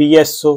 PSO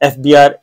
FBR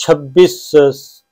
26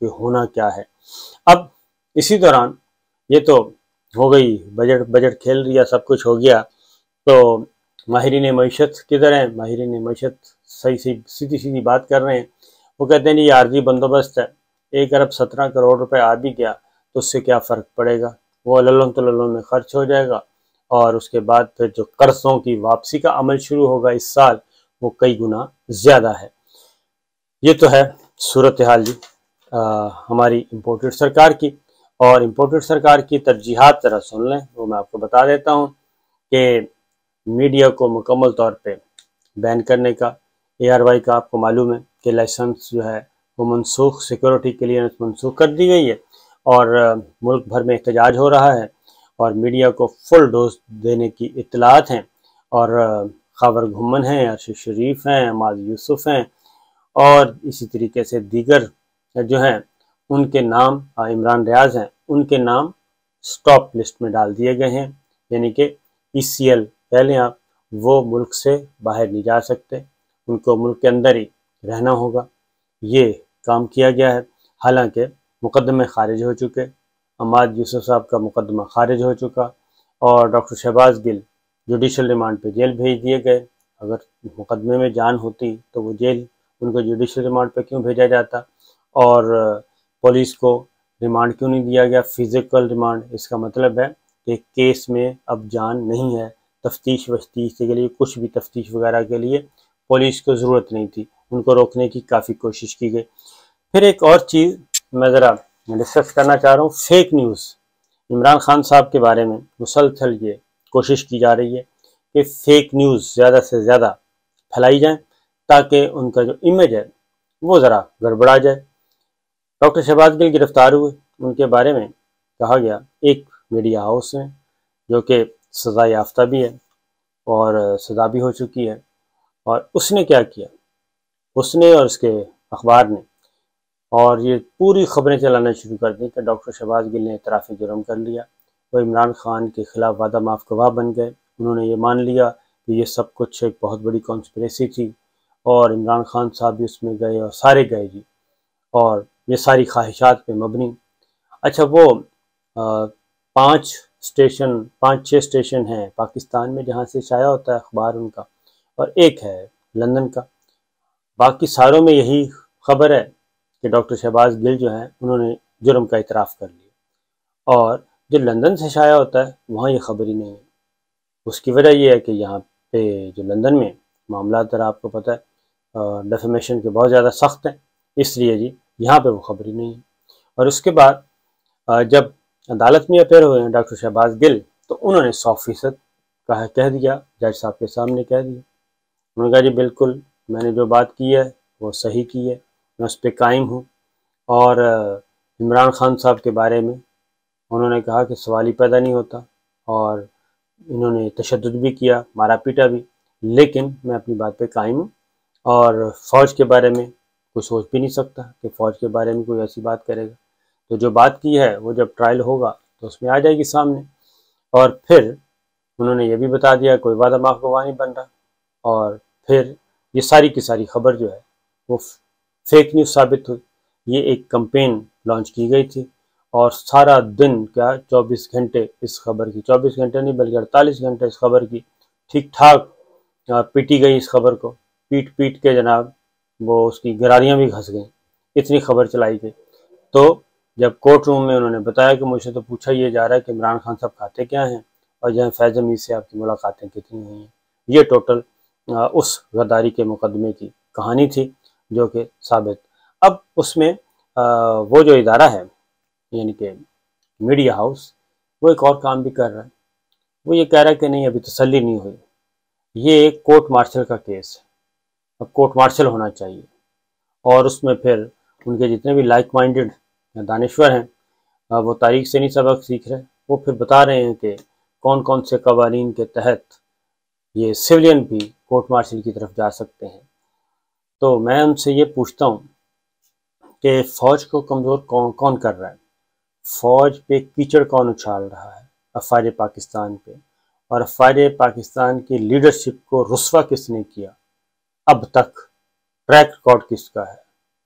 کہ ہونا کیا ہے۔ اب اسی دوران یہ تو ہو گئی، بجٹ کھیل رہا، سب کچھ ہو گیا، تو ماہرین معیشت کدھر ہیں؟ ماہرین معیشت سیدھی بات کر رہے ہیں۔ وہ کہتے ہیں یہ عارضی بندوبست ہے، 1,17 کروڑ روپے آ بھی گیا تو اس سے کیا فرق پڑے گا، وہ للوں تو للوں میں خرچ ہو جائے گا، اور اس کے بعد پھر جو قرضوں کی واپسی کا عمل شروع ہوگا اس سال، وہ کئی گنا زیادہ ہے۔ یہ تو ہے صورتحال جی ہماری امپورٹڈ سرکار کی، اور امپورٹڈ سرکار کی ترجیحات ذرا سن لیں، وہ میں آپ کو بتا دیتا ہوں کہ میڈیا کو مکمل طور پہ بین کرنے کا، ARY کا آپ کو معلوم ہے کہ لائسنس جو ہے وہ منسوخ، سیکورٹی کلیئرنس منسوخ کر دی گئی ہے، اور ملک بھر میں احتجاج ہو رہا ہے، اور میڈیا کو فل ڈوز دینے کی اطلاعات ہیں، اور خاور گھمن ہیں، ارشد شریف ہیں، عماد یوسف ہیں، اور اسی طریقے سے دیگر جو ہیں ان کے نام، عمران ریاض ہیں، ان کے نام سٹاپ لسٹ میں ڈال دیے گئے ہیں، یعنی کہ ECL کہہ لیں آپ، وہ ملک سے باہر نہیں جا سکتے، ان کو ملک کے اندر ہی رہنا ہوگا۔ یہ کام کیا گیا ہے، حالانکہ مقدمے خارج ہو چکے، عماد یوسف صاحب کا مقدمہ خارج ہو چکا، اور ڈاکٹر شہباز گل جوڈیشل ریمانڈ پہ جیل بھیج دیے گئے۔ اگر مقدمے میں جان ہوتی تو وہ جیل، ان کو جوڈیشل ریمانڈ پہ کیوں بھیجا جاتا، اور پولیس کو ریمانڈ کیوں نہیں دیا گیا، فزیکل ریمانڈ؟ اس کا مطلب ہے کہ کیس میں اب جان نہیں ہے، تفتیش کے لیے، کچھ بھی تفتیش وغیرہ کے لیے پولیس کو ضرورت نہیں تھی، ان کو روکنے کی کافی کوشش کی گئی۔ پھر ایک اور چیز میں ذرا ڈسکس کرنا چاہ رہا ہوں، فیک نیوز۔ عمران خان صاحب کے بارے میں مسلسل یہ کوشش کی جا رہی ہے کہ فیک نیوز زیادہ سے زیادہ پھیلائی جائیں تاکہ ان کا جو امیج ہے وہ ذرا گڑبڑا جائے۔ ڈاکٹر شہباز گل گرفتار ہوئے، ان کے بارے میں کہا گیا ایک میڈیا ہاؤس میں جو کہ سزا یافتہ بھی ہے اور سزا بھی ہو چکی ہے، اور اس نے کیا کیا، اس نے اور اس کے اخبار نے، اور یہ پوری خبریں چلانا شروع کر دی کہ ڈاکٹر شہباز گل نے اعتراف جرم کر لیا، وہ عمران خان کے خلاف وعدہ معاف گواہ بن گئے، انہوں نے یہ مان لیا کہ یہ سب کچھ ایک بہت بڑی کانسپریسی تھی، اور عمران خان صاحب بھی اس میں گئے اور سارے گئے جی، اور یہ ساری خواہشات پہ مبنی۔ اچھا، وہ 5-6 اسٹیشن ہیں پاکستان میں جہاں سے شائع ہوتا ہے اخبار ان کا، اور ایک ہے لندن کا، باقی ساروں میں یہی خبر ہے کہ ڈاکٹر شہباز گل جو ہیں انہوں نے جرم کا اعتراف کر لیا، اور جو لندن سے شائع ہوتا ہے وہاں یہ خبر ہی نہیں ہے۔ اس کی وجہ یہ ہے کہ یہاں پہ جو لندن میں معاملات ذرا آپ کو پتہ ہے ڈیفیمیشن کے بہت زیادہ سخت ہیں، اس لیے جی یہاں پہ وہ خبر ہی نہیں ہے۔ اور اس کے بعد جب عدالت میں اپیئر ہوئے ہیں ڈاکٹر شہباز گل، تو انہوں نے 100% کہہ دیا، جج صاحب کے سامنے کہہ دیا، انہوں نے کہا جی بالکل میں نے جو بات کی ہے وہ صحیح کی ہے، میں اس پہ قائم ہوں، اور عمران خان صاحب کے بارے میں انہوں نے کہا کہ سوال ہی پیدا نہیں ہوتا، اور انہوں نے تشدد بھی کیا، مارا پیٹا بھی، لیکن میں اپنی بات پہ قائم ہوں، اور فوج کے بارے میں کوئی سوچ بھی نہیں سکتا کہ فوج کے بارے میں کوئی ایسی بات کرے گا، تو جو بات کی ہے وہ جب ٹرائل ہوگا تو اس میں آ جائے گی سامنے۔ اور پھر انہوں نے یہ بھی بتا دیا کوئی وعدہ معاف گواہ نہیں بن رہا، اور پھر یہ ساری کی ساری خبر جو ہے وہ فیک نیوز ثابت ہوئی۔ یہ ایک کمپین لانچ کی گئی تھی، اور سارا دن کیا 24 گھنٹے اس خبر کی، 24 گھنٹے نہیں بلکہ 48 گھنٹے اس خبر کی ٹھیک ٹھاک پیٹی گئی، اس خبر کو پیٹ کے جناب وہ اس کی گراریاں بھی گھس گئیں، اتنی خبر چلائی گئی۔ تو جب کورٹ روم میں انہوں نے بتایا کہ مجھ سے تو پوچھا یہ جا رہا ہے کہ عمران خان صاحب کھاتے کیا ہیں، اور جہاں فیض حمید سے آپ کی ملاقاتیں کتنی ہوئی ہیں، یہ ٹوٹل اس غداری کے مقدمے کی کہانی تھی جو کہ ثابت۔ اب اس میں وہ جو ادارہ ہے یعنی کہ میڈیا ہاؤس، وہ ایک اور کام بھی کر رہا ہے، وہ یہ کہہ رہا ہے کہ نہیں ابھی تسلی نہیں ہوئی، یہ ایک کورٹ مارشل کا کیس ہے، اب کورٹ مارشل ہونا چاہیے، اور اس میں پھر ان کے جتنے بھی لائک مائنڈڈ دانشور ہیں وہ تاریخ سے نہیں سبق سیکھ رہے، وہ پھر بتا رہے ہیں کہ کون کون سے قوانین کے تحت یہ سویلین بھی کورٹ مارشل کی طرف جا سکتے ہیں۔ تو میں ان سے یہ پوچھتا ہوں کہ فوج کو کمزور کون کر رہا ہے، فوج پہ کیچڑ کون اچھال رہا ہے، افواج پاکستان پہ، اور افواج پاکستان کی لیڈرشپ کو رسوا کس نے کیا اب تک، ٹریک ریکارڈ کس کا ہے،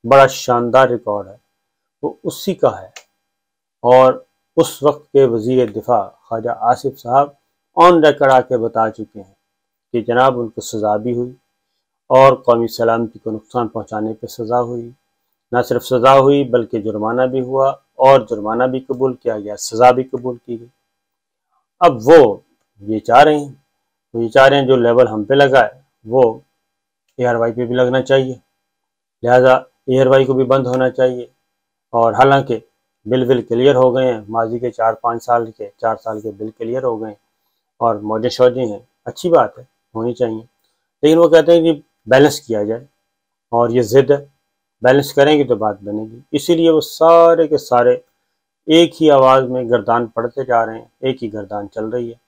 بڑا شاندار ریکارڈ ہے، وہ اسی کا ہے، اور اس وقت کے وزیر دفاع خواجہ آصف صاحب آن ریکارڈ آ کے بتا چکے ہیں کہ جناب ان کو سزا بھی ہوئی اور قومی سلامتی کو نقصان پہنچانے پہ سزا ہوئی، نہ صرف سزا ہوئی بلکہ جرمانہ بھی ہوا، اور جرمانہ بھی قبول کیا گیا، سزا بھی قبول کی گئی۔ اب وہ یہ چاہ رہے ہیں جو لیول ہم پہ لگا ہے وہ ARY پہ بھی لگنا چاہیے، لہذا ARY کو بھی بند ہونا چاہیے۔ اور حالانکہ بل کلیئر ہو گئے ہیں، ماضی کے 4 سال کے بل کلیئر ہو گئے ہیں اور موجیں شوجیں ہیں، اچھی بات ہے، ہونی چاہیے، لیکن وہ کہتے ہیں کہ بیلنس کیا جائے، اور یہ ضد ہے، بیلنس کریں گے تو بات بنے گی۔ اسی لیے وہ سارے کے سارے ایک ہی آواز میں گردان پڑھتے جا رہے ہیں، ایک ہی گردان چل رہی ہے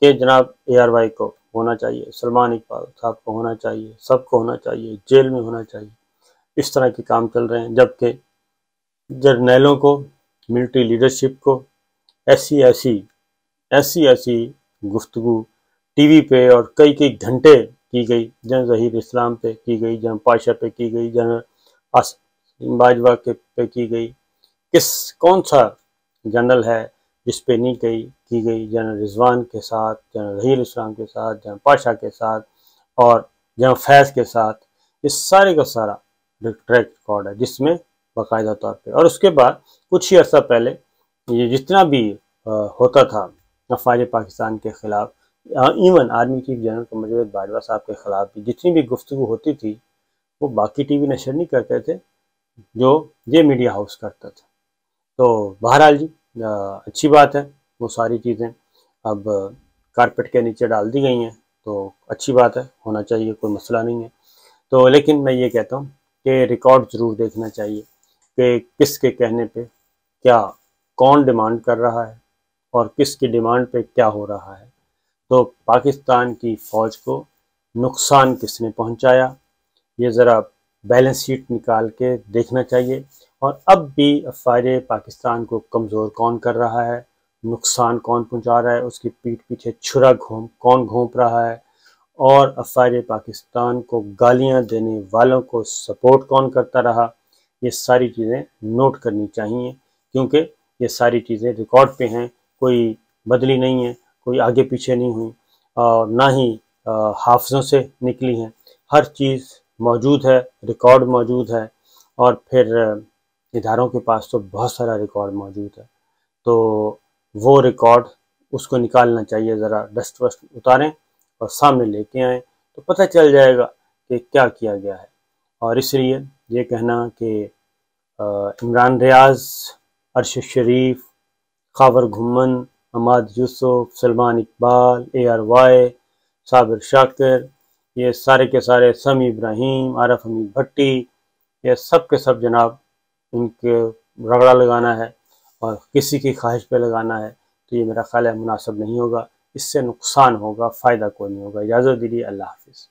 کہ جناب ARY کو ہونا چاہیے، سلمان اقبال صاحب کو ہونا چاہیے، سب کو ہونا چاہیے، جیل میں ہونا چاہیے، اس طرح کے کام چل رہے ہیں، جبکہ جرنیلوں کو، ملٹری لیڈرشپ کو ایسی گفتگو ٹی وی پہ اور کئی گھنٹے کی گئی، جنرل ظہیر اسلام پہ کی گئی، جنرل پاشا پہ کی گئی، جنرل آصف باجوہ پہ کی گئی، کون سا جنرل ہے جس پہ نہیں کی گئی؟ جنرل رضوان کے ساتھ، جنرل ظہیر اسلام کے ساتھ، جنرل پاشا کے ساتھ اور جنرل فیض کے ساتھ، یہ سارے کا سارا ٹریک ریکارڈ ہے جس میں باقاعدہ طور پہ۔ اور اس کے بعد کچھ ہی عرصہ پہلے یہ جتنا بھی ہوتا تھا افواج پاکستان کے خلاف، even army chief general Qamar Javed Bajwa صاحب کے خلاف بھی جتنی بھی گفتگو ہوتی تھی وہ باقی ٹی وی نشر نہیں کرتے تھے، جو یہ میڈیا ہاؤس کرتا تھا۔ تو بہرحال جی اچھی بات ہے، وہ ساری چیزیں اب کارپیٹ کے نیچے ڈال دی گئی ہیں، تو اچھی بات ہے، ہونا چاہیے، کوئی مسئلہ نہیں ہے۔ تو لیکن میں یہ کہتا ہوں کہ ریکارڈ ضرور دیکھنا چاہیے کہ کس کے کہنے پہ کیا، کون ڈیمانڈ کر رہا ہے اور کس کی ڈیمانڈ پہ کیا ہو رہا ہے۔ تو پاکستان کی فوج کو نقصان کس نے پہنچایا، یہ ذرا بیلنس شیٹ نکال کے دیکھنا چاہیے، اور اب بھی افواج پاکستان کو کمزور کون کر رہا ہے، نقصان کون پہنچا رہا ہے، اس کی پیٹھ پیچھے چھرا کون گھونپ رہا ہے، اور افواج پاکستان کو گالیاں دینے والوں کو سپورٹ کون کرتا رہا، یہ ساری چیزیں نوٹ کرنی چاہیے، کیونکہ یہ ساری چیزیں ریکارڈ پہ ہیں، کوئی بدلی نہیں ہے، کوئی آگے پیچھے نہیں ہوئی، اور نہ ہی حافظوں سے نکلی ہیں، ہر چیز موجود ہے، ریکارڈ موجود ہے، اور پھر اداروں کے پاس تو بہت سارا ریکارڈ موجود ہے، تو وہ ریکارڈ اس کو نکالنا چاہیے، ذرا ڈسٹ وسٹ اتاریں اور سامنے لے کے آئیں تو پتہ چل جائے گا کہ کیا کیا گیا ہے۔ اور اس لیے یہ کہنا کہ عمران ریاض، ارشد شریف، خاور گھمن، حماد یوسف، سلمان اقبال، ARY، صابر شاکر، یہ سارے کے سارے، سمیع ابراہیم، عارف حمید بھٹی، یہ سب کے سب جناب ان کے رگڑا لگانا ہے اور کسی کی خواہش پہ لگانا ہے تو یہ میرا خیال ہے مناسب نہیں ہوگا، اس سے نقصان ہوگا، فائدہ کوئی نہیں ہوگا۔ اجازت دیجیے، اللہ حافظ۔